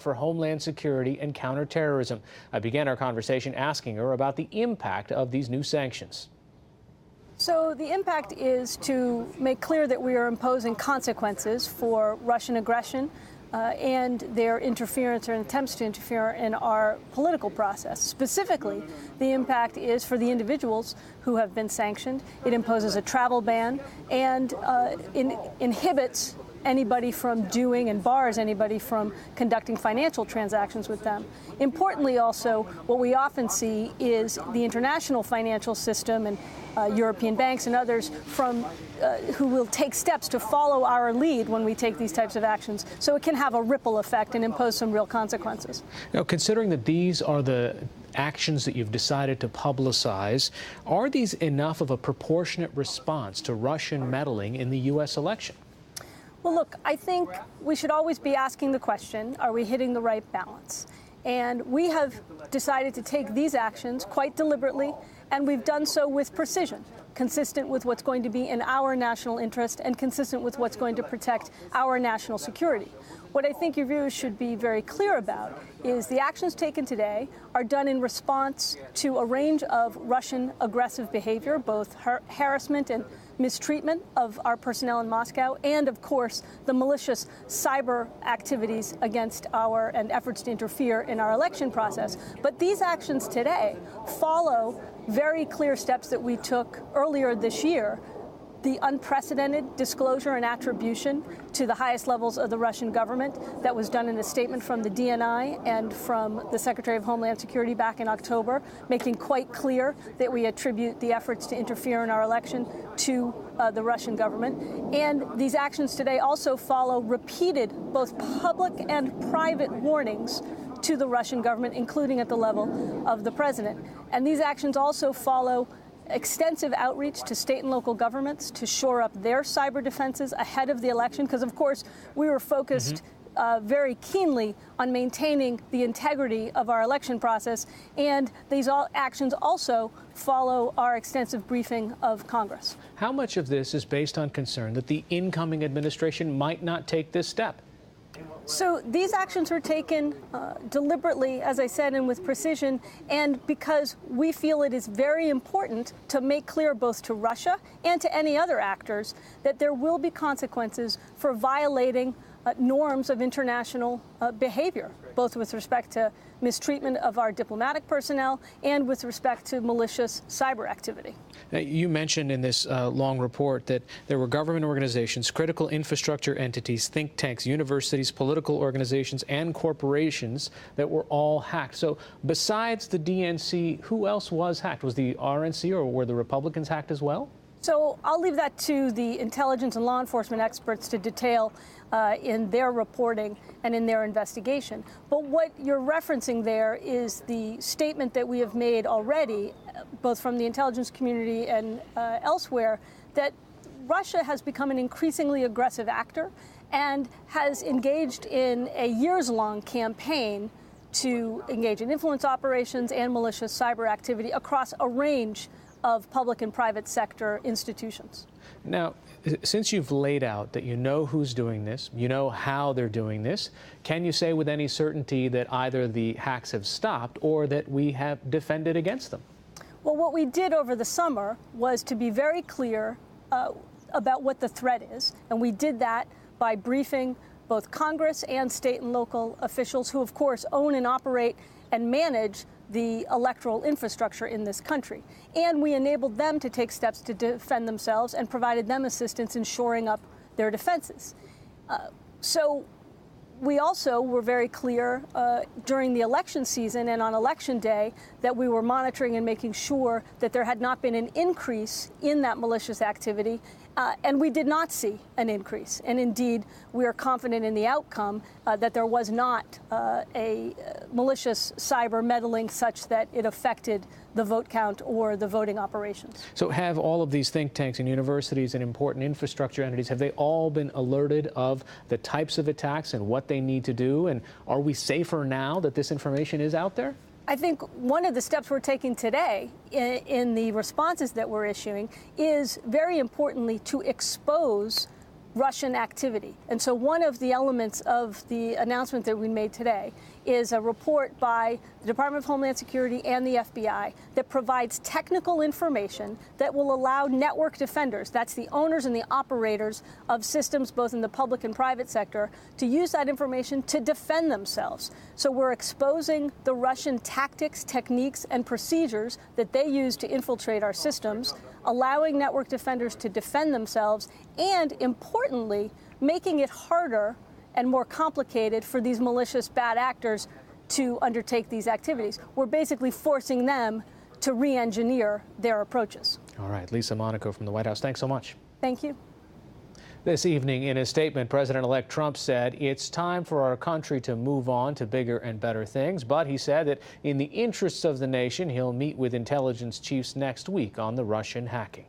for Homeland Security and Counterterrorism. I began our conversation asking her about the impact of these new sanctions. So the impact is to make clear that we are imposing consequences for Russian aggression and their interference or attempts to interfere in our political process. Specifically, the impact is for the individuals who have been sanctioned. It imposes a travel ban and inhibits anybody from doing and bars anybody from conducting financial transactions with them. Importantly, also, what we often see is the international financial system and European banks and others who will take steps to follow our lead when we take these types of actions. So it can have a ripple effect and impose some real consequences. Now, considering that these are the actions that you've decided to publicize, are these enough of a proportionate response to Russian meddling in the U.S. election? Well, look, I think we should always be asking the question, are we hitting the right balance? And we have decided to take these actions quite deliberately, and we've done so with precision, consistent with what's going to be in our national interest and consistent with what's going to protect our national security. What I think your viewers should be very clear about is the actions taken today are done in response to a range of Russian aggressive behavior, both harassment and mistreatment of our personnel in Moscow, and of course the malicious cyber activities against and efforts to interfere in our election process. But these actions today follow very clear steps that we took earlier this year. The unprecedented disclosure and attribution to the highest levels of the Russian government that was done in a statement from the DNI and from the Secretary of Homeland Security back in October, making quite clear that we attribute the efforts to interfere in our election to the Russian government. And these actions today also follow repeated both public and private warnings to the Russian government, including at the level of the president. And these actions also follow extensive outreach to state and local governments to shore up their cyber defenses ahead of the election, because, of course, we were focused very keenly on maintaining the integrity of our election process. And these actions also follow our extensive briefing of Congress. How much of this is based on concern that the incoming administration might not take this step? So these actions were taken deliberately, as I said, and with precision, and because we feel it is very important to make clear both to Russia and to any other actors that there will be consequences for violating norms of international behavior, both with respect to mistreatment of our diplomatic personnel and with respect to malicious cyber activity. Now, you mentioned in this long report that there were government organizations, critical infrastructure entities, think tanks, universities, political organizations, and corporations that were all hacked. So besides the DNC, who else was hacked? Was the RNC or were the Republicans hacked as well? So I'll leave that to the intelligence and law enforcement experts to detail in their reporting and in their investigation. But what you're referencing there is the statement that we have made already, both from the intelligence community and elsewhere, that Russia has become an increasingly aggressive actor and has engaged in a years-long campaign to engage in influence operations and malicious cyber activity across a range of public and private sector institutions. Now, since you've laid out that you know who's doing this, you know how they're doing this, can you say with any certainty that either the hacks have stopped or that we have defended against them? Well, what we did over the summer was to be very clear about what the threat is, and we did that by briefing both Congress and state and local officials who, of course, own and operate and manage the electoral infrastructure in this country. And we enabled them to take steps to defend themselves and provided them assistance in shoring up their defenses. So we also were very clear during the election season and on election day that we were monitoring and making sure that there had not been an increase in that malicious activity. And we did not see an increase. And indeed, we are confident in the outcome that there was not a malicious cyber meddling such that it affected the vote count or the voting operations. So have all of these think tanks and universities and important infrastructure entities, have they all been alerted of the types of attacks and what they need to do? And are we safer now that this information is out there? I think one of the steps we're taking today in the responses that we're issuing is very importantly to expose Russian activity. And so one of the elements of the announcement that we made today is a report by the Department of Homeland Security and the FBI that provides technical information that will allow network defenders, that's the owners and the operators of systems both in the public and private sector, to use that information to defend themselves. So we're exposing the Russian tactics, techniques, and procedures that they use to infiltrate our systems, allowing network defenders to defend themselves, and importantly, making it harder and more complicated for these malicious bad actors to undertake these activities. We're basically forcing them to re-engineer their approaches. All right, Lisa Monaco from the White House, thanks so much. Thank you. This evening, in a statement, President-elect Trump said it's time for our country to move on to bigger and better things. But he said that in the interests of the nation, he'll meet with intelligence chiefs next week on the Russian hacking.